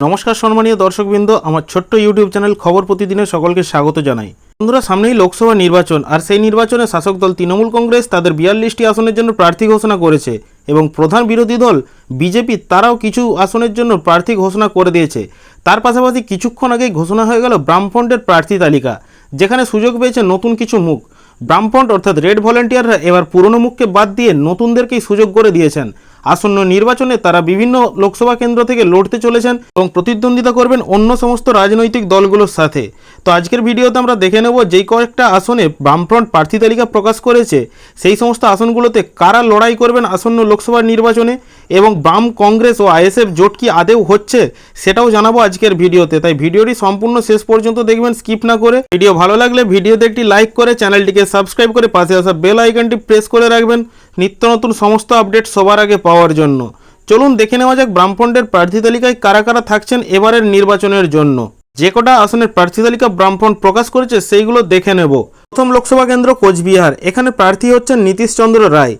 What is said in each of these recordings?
নমস্কার সম্মানীয় দর্শকবৃন্দ, আমার ছোট্ট ইউটিউব চ্যানেল খবর প্রতিদিনে সকলকে স্বাগত জানাই। বন্ধুরা, সামনেই লোকসভা নির্বাচন, আর সেই নির্বাচনে শাসক দল তৃণমূল কংগ্রেস তাদের 42টি আসনের জন্য প্রার্থী ঘোষণা করেছে এবং প্রধান বিরোধী দল বিজেপি তারাও কিছু আসনের জন্য প্রার্থী ঘোষণা করে দিয়েছে। তার পাশাপাশি কিছুক্ষণ আগেই ঘোষণা হয়ে গেল বামফ্রন্টের প্রার্থী তালিকা, যেখানে সুযোগ পেয়েছে নতুন কিছু মুখ। বামফ্রন্ট অর্থাৎ রেড ভলেন্টিয়াররা এবার পুরনো মুখকে বাদ দিয়ে নতুনদেরকেই সুযোগ করে দিয়েছেন। আসন্ন নির্বাচনে তারা বিভিন্ন লোকসভা কেন্দ্র থেকে লড়তে চলেছেন এবং প্রতিদ্বন্দ্বিতা করবেন অন্য সমস্ত রাজনৈতিক দলগুলোর সাথে। তো আজকের ভিডিওতে আমরা দেখে নেব যেই কয়েকটা আসনে বামফ্রন্ট প্রার্থী তালিকা প্রকাশ করেছে সেই সমস্ত আসনগুলোতে কারা লড়াই করবেন আসন্ন লোকসভা নির্বাচনে, এবং বাম, কংগ্রেস ও আইএসএফ জোট কি আদেও হচ্ছে সেটাও জানাবো আজকের ভিডিওতে। তাই ভিডিওটি সম্পূর্ণ শেষ পর্যন্ত দেখবেন, স্কিপ না করে। ভিডিও ভালো লাগলে ভিডিওতে একটি লাইক করে চ্যানেলটিকে সাবস্ক্রাইব করে পাশে আসা বেল আইকনটি প্রেস করে রাখবেন নিত্য নতুন সমস্ত আপডেট সবার আগে পাওয়ার জন্য। চলুন দেখে নেওয়া যাক বামফ্রন্টের প্রার্থী তালিকায় কারা কারা থাকছেন এবারের নির্বাচনের জন্য। যে কটা আসনের প্রার্থী তালিকা বামফ্রন্ট প্রকাশ করেছে সেইগুলো দেখে নেব। প্রথম লোকসভা কেন্দ্র কোচবিহার, এখানে প্রার্থী হচ্ছেন নীতিশ চন্দ্র রায়।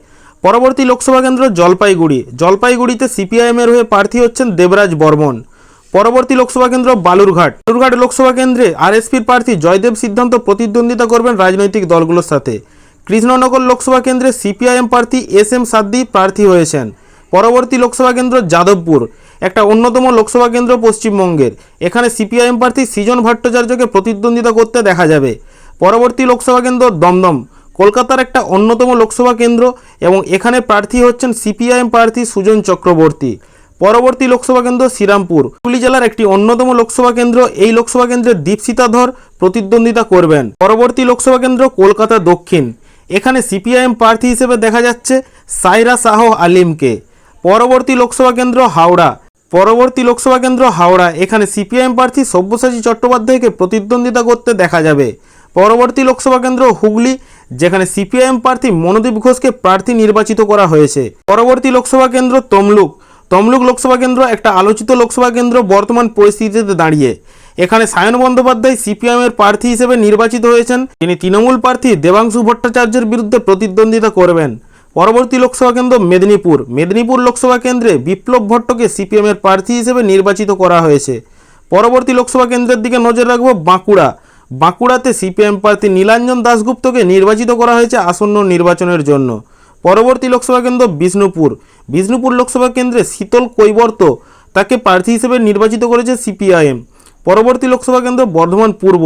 পরবর্তী লোকসভা কেন্দ্র জলপাইগুড়িতে সিপিআইএম এর হয়ে প্রার্থী হচ্ছেন দেবরাজ বর্মন। পরবর্তী লোকসভা কেন্দ্র বালুরঘাট লোকসভা কেন্দ্রে আরএসপির প্রার্থী জয়দেব সিদ্ধান্ত প্রতিদ্বন্দ্বিতা করবেন রাজনৈতিক দলগুলোর সাথে। কৃষ্ণনগর লোকসভা কেন্দ্রে সিপিআইএম প্রার্থী SM সাদ্দি প্রার্থী হয়েছেন। পরবর্তী লোকসভা কেন্দ্র যাদবপুর, একটা অন্যতম লোকসভা কেন্দ্র পশ্চিমবঙ্গের, এখানে সিপিআইএম প্রার্থী সৃজন ভট্টাচার্যকে প্রতিদ্বন্দ্বিতা করতে দেখা যাবে। পরবর্তী লোকসভা কেন্দ্র দমদম, কলকাতার একটা অন্যতম লোকসভা কেন্দ্র, এবং এখানে প্রার্থী হচ্ছেন সিপিআইএম প্রার্থী সুজন চক্রবর্তী। পরবর্তী লোকসভা কেন্দ্র শ্রীরামপুর, হুগলি জেলার একটি অন্যতম লোকসভা কেন্দ্র, এই লোকসভা কেন্দ্রে দীপশিতা ধর প্রতিদ্বন্দ্বিতা করবেন। পরবর্তী লোকসভা কেন্দ্র কলকাতা দক্ষিণ, এখানে সিপিআইএম প্রার্থী হিসেবে দেখা যাচ্ছে সাইরা শাহ আলিমকে। পরবর্তী লোকসভা কেন্দ্র হাওড়া, এখানে সিপিআইএম প্রার্থী সব্যসাচী চট্টোপাধ্যায়কে প্রতিদ্বন্দ্বিতা করতে দেখা যাবে। পরবর্তী লোকসভা কেন্দ্র হুগলি, যেখানে সিপিআইএম প্রার্থী মনোদীপ ঘোষকে প্রার্থী নির্বাচিত করা হয়েছে। পরবর্তী লোকসভা কেন্দ্র তমলুক লোকসভা কেন্দ্র, একটা আলোচিত লোকসভা কেন্দ্র বর্তমান পরিস্থিতিতে দাঁড়িয়ে। এখানে সায়ন বন্দ্যোপাধ্যায় সিপিআইএম এর প্রার্থী হিসেবে নির্বাচিত হয়েছেন। তিনি তৃণমূল প্রার্থী দেবাংশু ভট্টাচার্যের বিরুদ্ধে প্রতিদ্বন্দ্বিতা করবেন। পরবর্তী লোকসভা কেন্দ্র মেদিনীপুর লোকসভা কেন্দ্রে বিপ্লব ভট্টকে সিপিএম এর প্রার্থী হিসেবে নির্বাচিত করা হয়েছে। পরবর্তী লোকসভা কেন্দ্রের দিকে নজর রাখবো বাঁকুড়াতে সিপিএম প্রার্থী নীলাঞ্জন দাশগুপ্তকে নির্বাচিত করা হয়েছে আসন্ন নির্বাচনের জন্য। পরবর্তী লোকসভা কেন্দ্র বিষ্ণুপুর লোকসভা কেন্দ্রে শীতল কৈবর্ত তাকে প্রার্থী হিসেবে নির্বাচিত করেছে সিপিআইএম। পরবর্তী লোকসভা কেন্দ্র বর্ধমান পূর্ব,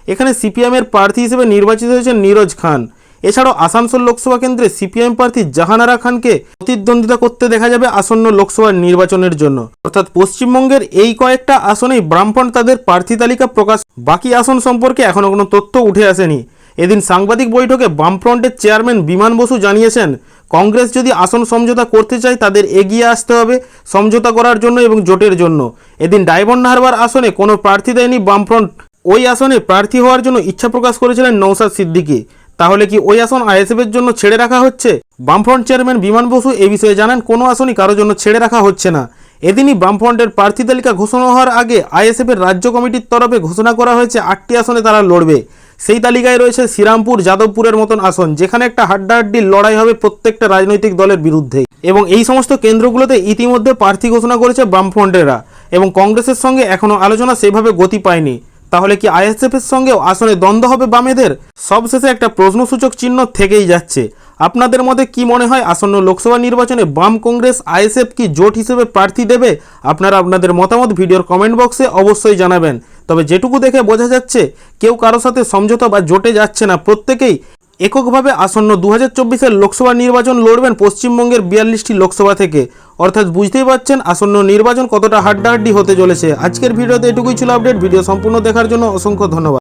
এখানে সিপিএম এর প্রার্থী হিসেবে নির্বাচিত হয়েছেন নীরজ খান। এছাড়াও আসানসোল লোকসভা কেন্দ্রে সিপিআইএম প্রার্থী জাহানারা খানকে প্রতিদ্বন্দ্বিতা করতে দেখা যাবে আসন্ন লোকসভা নির্বাচনের জন্য। অর্থাৎ পশ্চিমবঙ্গের এই কয়েকটা আসনেই বামফ্রন্ট তাদের প্রার্থী তালিকা প্রকাশ। বাকি আসন সম্পর্কে এখনও কোনো তথ্য উঠে আসেনি। এদিন সাংবাদিক বৈঠকে বামফ্রন্টের চেয়ারম্যান বিমান বসু জানিয়েছেন, কংগ্রেস যদি আসন সমঝোতা করতে চায় তাদের এগিয়ে আসতে হবে সমঝোতা করার জন্য এবং জোটের জন্য। এদিন ডায়মন্ড হারবার আসনে কোনো প্রার্থী দেয়নি বামফ্রন্ট। ওই আসনে প্রার্থী হওয়ার জন্য ইচ্ছা প্রকাশ করেছিলেন নওশাদ সিদ্দিকী। তাহলে কি ওই আসন আইএসএফ এর জন্য ছেড়ে রাখা হচ্ছে? বামফ্রন্ট চেয়ারম্যান বিমান বসু এই বিষয়ে জানান, কোনো আসনই কারোর জন্য ছেড়ে রাখা হচ্ছে না। এদিনই বামফ্রন্টের প্রার্থী তালিকা ঘোষণা হওয়ার আগে আইএসএফ এর রাজ্য কমিটির তরফে ঘোষণা করা হয়েছে 8টি আসনে তারা লড়বে। সেই তালিকায় রয়েছে শ্রীরামপুর, যাদবপুরের মতন আসন, যেখানে একটা হাড্ডাহাড্ডি লড়াই হবে প্রত্যেকটা রাজনৈতিক দলের বিরুদ্ধে। এবং এই সমস্ত কেন্দ্রগুলোতে ইতিমধ্যে প্রার্থী ঘোষণা করেছে বামফ্রন্টেরা, এবং কংগ্রেসের সঙ্গে এখনও আলোচনা সেভাবে গতি পায়নি। তাহলে কি আইএসএফ এর সঙ্গেও আসনে দ্বন্দ্ব হবে বামেদের? সবশেষে একটা প্রশ্নসূচক চিহ্ন থেকেই যাচ্ছে। আপনাদের মধ্যে কি মনে হয় আসন্ন লোকসভা নির্বাচনে বাম, কংগ্রেস, আইএসএফ কি জোট হিসেবে প্রার্থী দেবে? আপনারা আপনাদের মতামত ভিডিওর কমেন্ট বক্সে অবশ্যই জানাবেন। তবে যেটুকু দেখে বোঝা যাচ্ছে কেউ কারোর সাথে সমঝোতা বা জোটে যাচ্ছে না, প্রত্যেকেই এককভাবে আসন্ন 2024-এর লোকসভা নির্বাচন লড়বেন পশ্চিমবঙ্গের 42টি লোকসভা থেকে। অর্থাৎ বুঝতেই পারছেন আসন্ন নির্বাচন কতটা হাড্ডাহাড্ডি হতে চলেছে। আজকের ভিডিওতে এটুকুই ছিল আপডেট। ভিডিও সম্পূর্ণ দেখার জন্য অসংখ্য ধন্যবাদ।